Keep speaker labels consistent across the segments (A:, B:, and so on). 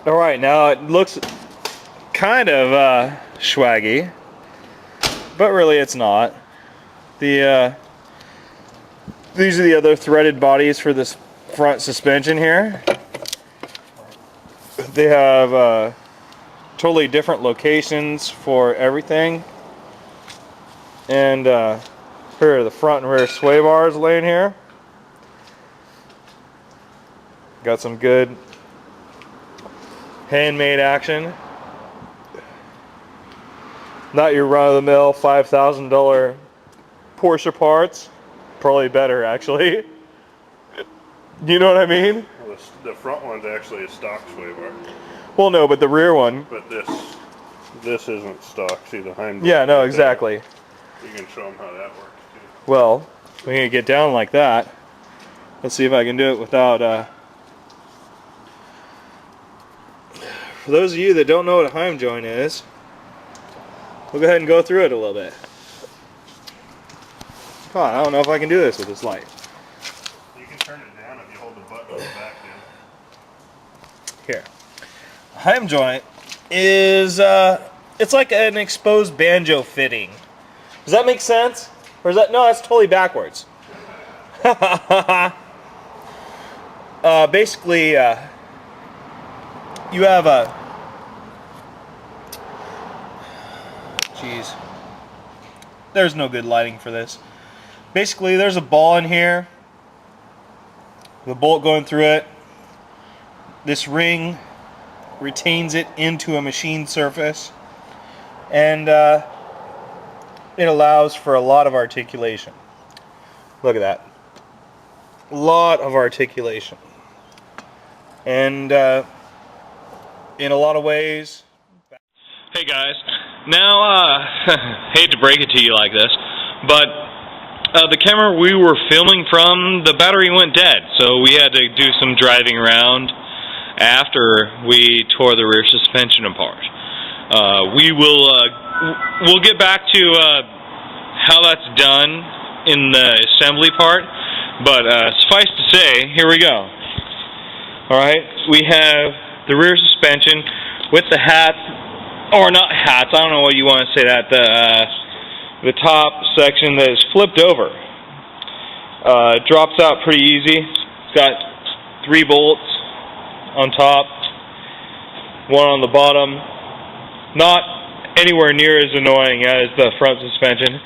A: Alright, now it looks kind of swaggy, but really it's not. These are the other threaded bodies for this front suspension here. They have totally different locations for everything. And here are the front and rear sway bars laying here. Got some good handmade action. Not your run-of-the-mill $5,000 Porsche parts. Probably better, actually. You know what I mean?
B: Well, the front one's actually a stock sway bar.
A: Well, no, but the rear one.
B: But this isn't stock. See the hind.
A: Yeah, no, exactly.
B: You can show them how that works too.
A: Well, we're gonna get down like that. Let's see if I can do it without. For those of you that don't know what a Heim joint is, we'll go ahead and go through it a little bit. God, I don't know if I can do this with this light.
B: You can turn it down if you hold the button on the back down.
A: Here. A Heim joint is, it's like an exposed banjo fitting. Does that make sense? Or is that, no, that's totally backwards. Basically, you have a, geez, there's no good lighting for this. Basically, there's a ball in here, the bolt going through it. This ring retains it into a machine surface, and it allows for a lot of articulation. Look at that. A lot of articulation. And in a lot of ways...
C: Hey guys, now, hate to break it to you like this, but the camera we were filming from, the battery went dead, so we had to do some driving around after we tore the rear suspension apart. We'll get back to how that's done in the assembly part, but suffice to say, here we go. Alright, we have the rear suspension with the hats, or not hats, I don't know what you want to say that, the top section that is flipped over. It drops out pretty easy. It's got 3 bolts on top, 1 on the bottom. Not anywhere near as annoying as the front suspension.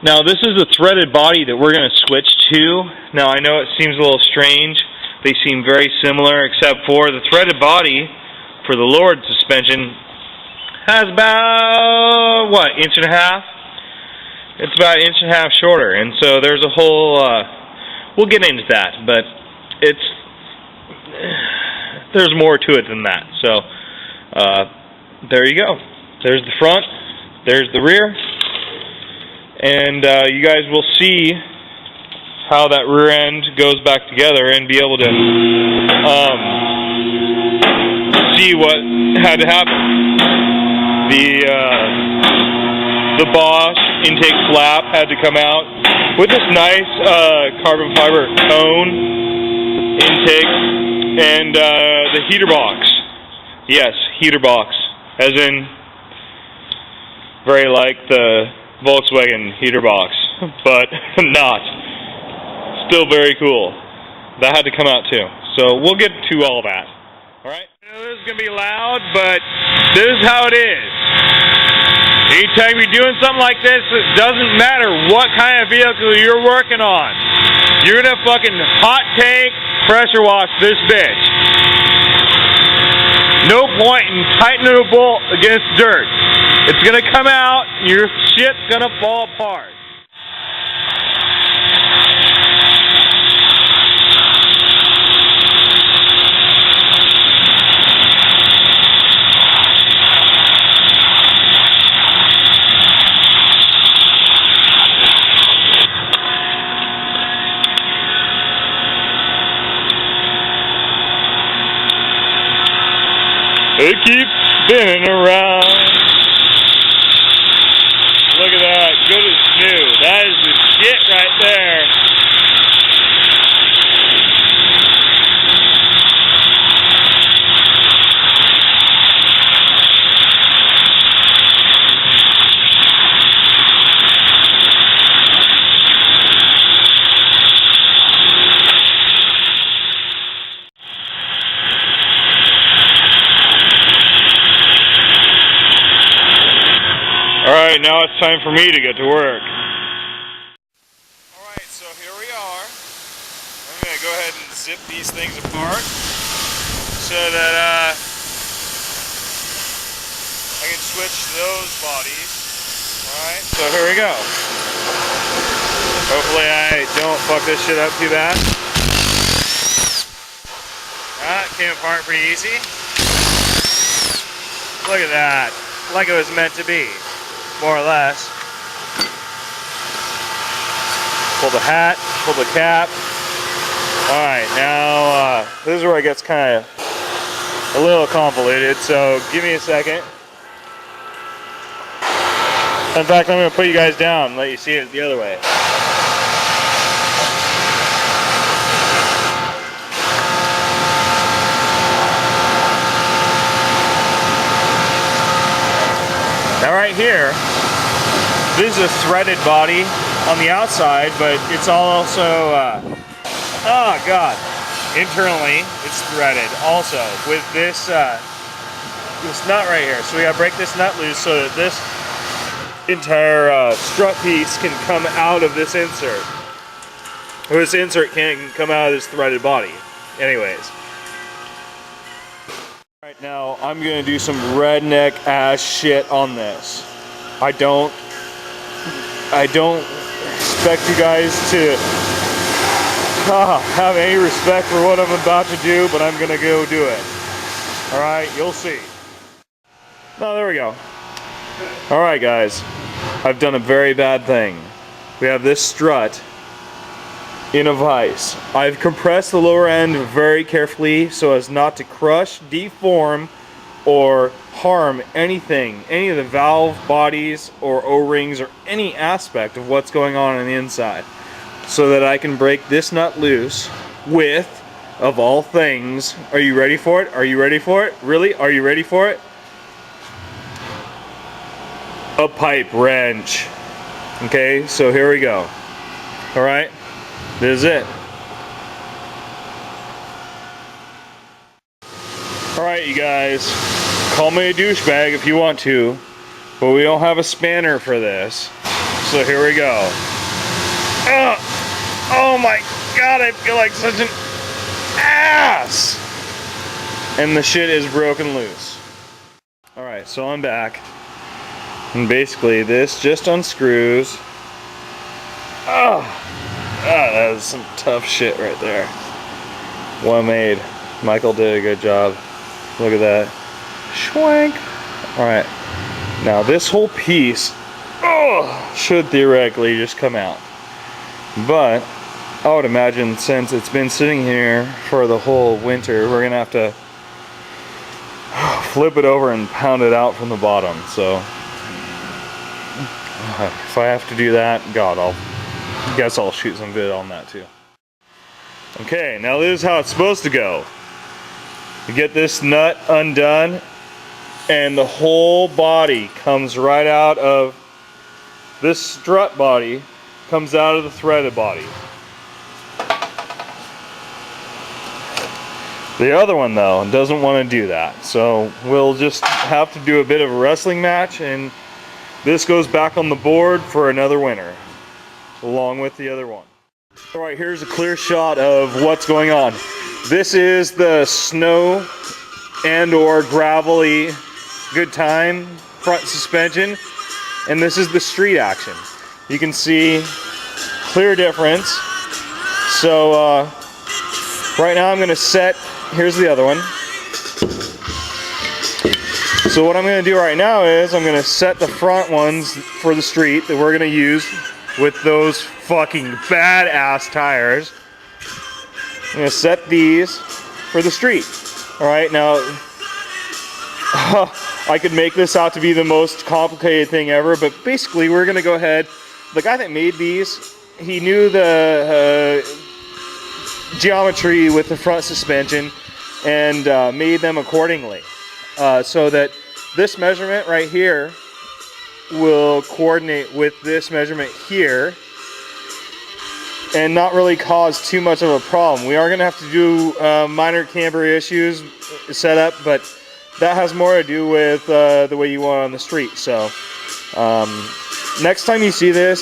C: Now this is a threaded body that we're going to switch to. Now I know it seems a little strange. They seem very similar, except for the threaded body for the lowered suspension has about, what, 1.5 inches? It's about 1.5 inches shorter, and so there's a whole, we'll get into that, but there's more to it than that. So, there you go. There's the front, there's the rear, and you guys will see how that rear end goes back together and be able to see what had to happen. The Bosch intake flap had to come out with this nice carbon fiber cone intake, and the heater box. Yes, heater box, as in very like the Volkswagen heater box, but not. Still very cool. That had to come out too. So we'll get to all that. Alright? I know this is going to be loud, but this is how it is. Anytime you're doing something like this, it doesn't matter what kind of vehicle you're working on. You're going to fucking hot tank pressure wash this bitch. No point in tightening a bolt against dirt. It's going to come out, your shit's going to fall apart. It keeps spinning around. Look at that, good as new. That is the shit right there. Alright, now it's time for me to get to work.
A: Alright, so here we are. I'm going to go ahead and zip these things apart so that I can switch those bodies. Alright, so here we go. Hopefully I don't fuck this shit up too bad. Alright, came apart pretty easy. Look at that. Like it was meant to be. More or less. Pull the hat, pull the cap. Alright, now this is where it gets kind of a little convoluted, so give me a second. In fact, I'm going to put you guys down and let you see it the other way. Now right here, this is a threaded body on the outside, but it's also, oh god, internally it's threaded also with this, this nut right here. So we gotta break this nut loose so that this entire strut piece can come out of this insert. Or this insert can come out of this threaded body. Anyways. Right now, I'm gonna do some redneck ass shit on this. I don't expect you guys to have any respect for what I'm about to do, but I'm gonna go do it. Alright, you'll see. Oh, there we go. Alright guys, I've done a very bad thing. We have this strut in a vise. I've compressed the lower end very carefully so as not to crush, deform, or harm anything, any of the valve bodies or O-rings or any aspect of what's going on the inside, so that I can break this nut loose with, of all things, are you ready for it? Are you ready for it? Really? Are you ready for it? A pipe wrench. Okay, so here we go. Alright? This is it. Alright you guys, call me a douchebag if you want to, but we don't have a spanner for this. So here we go. Oh my god, I feel like such an ass! And the shit is broken loose. Alright, so I'm back. And basically this just unscrews. That was some tough shit right there. Well made. Michael did a good job. Look at that. Schwank. Alright. Now this whole piece should theoretically just come out. But I would imagine since it's been sitting here for the whole winter, we're going to have to flip it over and pound it out from the bottom. So if I have to do that, God, I guess I'll shoot some vid on that too. Okay, now this is how it's supposed to go. You get this nut undone and the whole body comes right out of this strut body, comes out of the threaded body. The other one though doesn't want to do that, so we'll just have to do a bit of a wrestling match, and this goes back on the board for another winter along with the other one. Alright, here's a clear shot of what's going on. This is the snow and or gravelly good time front suspension, and this is the street action. You can see clear difference. So right now I'm going to set, here's the other one. So what I'm going to do right now is I'm going to set the front ones for the street that we're going to use with those fucking badass tires. I'm going to set these for the street. Alright, now I could make this out to be the most complicated thing ever, but basically we're going to go ahead. The guy that made these, he knew the geometry with the front suspension and made them accordingly. So that this measurement right here will coordinate with this measurement here and not really cause too much of a problem. We are going to have to do minor camber issues setup, but that has more to do with the way you want on the street. So Next time you see this,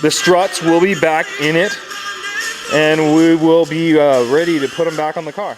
A: the struts will be back in it, and we will be ready to put them back on the car.